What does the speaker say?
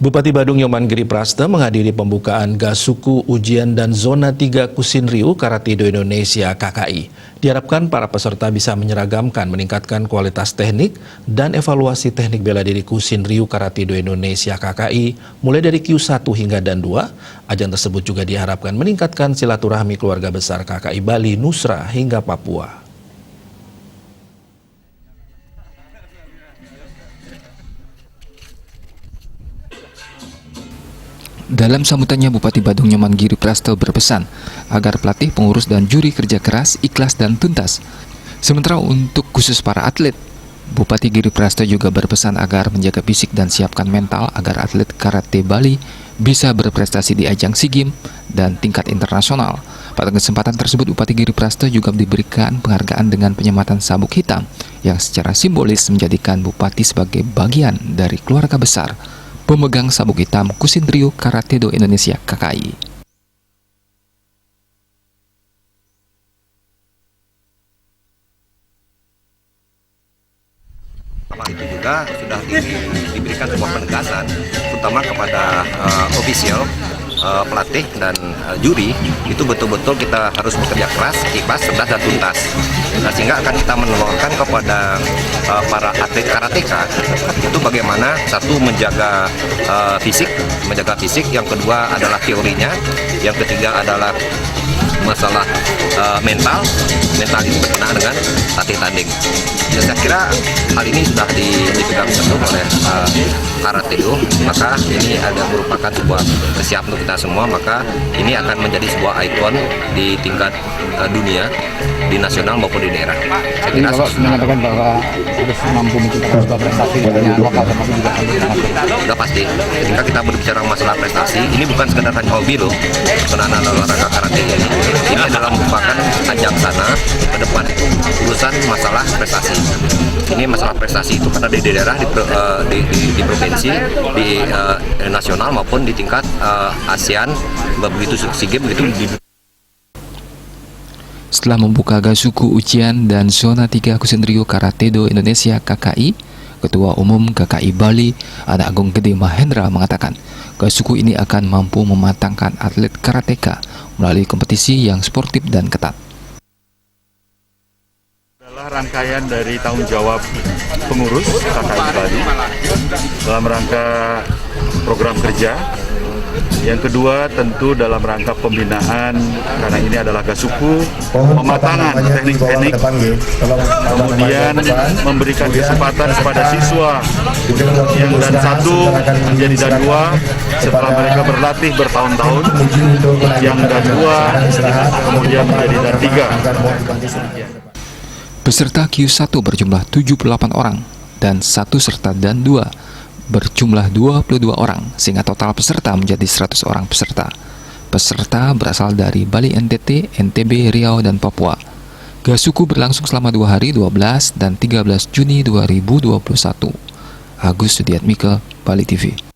Bupati Badung Nyoman Giriprasta menghadiri pembukaan Gasuku Ujian dan Zona 3 Kusinriu Karate-do Indonesia KKI. Diharapkan para peserta bisa menyeragamkan, meningkatkan kualitas teknik dan evaluasi teknik bela diri Kusinriu Karate-do Indonesia KKI mulai dari Q1 hingga dan 2. Ajang tersebut juga diharapkan meningkatkan silaturahmi keluarga besar KKI Bali, Nusra hingga Papua. Dalam sambutannya, Bupati Badung Nyoman Giriprasta berpesan agar pelatih, pengurus, dan juri kerja keras, ikhlas, dan tuntas. Sementara untuk khusus para atlet, Bupati Giriprasta juga berpesan agar menjaga fisik dan siapkan mental agar atlet karate Bali bisa berprestasi di ajang SEA Games dan tingkat internasional. Pada kesempatan tersebut, Bupati Giriprasta juga diberikan penghargaan dengan penyematan sabuk hitam yang secara simbolis menjadikan Bupati sebagai bagian dari keluarga besar pemegang sabuk hitam Kusinriu Karate-do Indonesia KKI. Itu juga sudah diberikan sebuah penegasan, terutama kepada ofisial, pelatih dan juri, itu betul-betul kita harus bekerja keras, ikhlas, cerdas, dan tuntas. Nah, sehingga akan kita menolongkan kepada para atlet karateka itu bagaimana satu menjaga fisik, yang kedua adalah teorinya, yang ketiga adalah masalah mental itu berkenaan dengan latih tanding. Dan saya kira hal ini sudah dipegang penuh oleh Karate-do, maka ini ada merupakan sebuah kesiapan untuk kita semua, maka ini akan menjadi sebuah ikon di tingkat dunia, di nasional maupun di daerah. Saya kira mengatakan bahwa harus mampu menciptakan sebuah prestasi hanya lokal, termasuk juga sudah pasti. Ketika kita berbicara masalah prestasi, ini bukan sekedar hanya hobi loh, berkenaan olahraga karate ini. Ini adalah merupakan ajang sana ke depan urusan masalah prestasi. Ini masalah prestasi itu karena di daerah, di provinsi, di nasional maupun di tingkat ASEAN, begitu SEA Games begitu. Setelah membuka Gasuku Ujian dan Zona 3 Kusinriu Karate-do Indonesia KKI, Ketua Umum KKI Bali, Anak Agung Gede Mahendra mengatakan, Gasuku ini akan mampu mematangkan atlet karateka melalui kompetisi yang sportif dan ketat. Adalah rangkaian dari tanggung jawab pengurus KKI Bali dalam rangka program kerja. Yang kedua tentu dalam rangka pembinaan, karena ini adalah Gasuku, pematangan teknik-teknik, kemudian memberikan kesempatan kepada siswa yang dan 1 menjadi dan 2 setelah mereka berlatih bertahun-tahun, yang dan 2 kemudian menjadi dan 3. Peserta Q1 berjumlah 78 orang dan 1 serta dan 2 berjumlah 22 orang, sehingga total peserta menjadi 100 orang peserta. Peserta berasal dari Bali, NTT, NTB, Riau, dan Papua. Gasuku berlangsung selama 2 hari, 12 dan 13 Juni 2021. Agus Sudiatmika, Bali TV.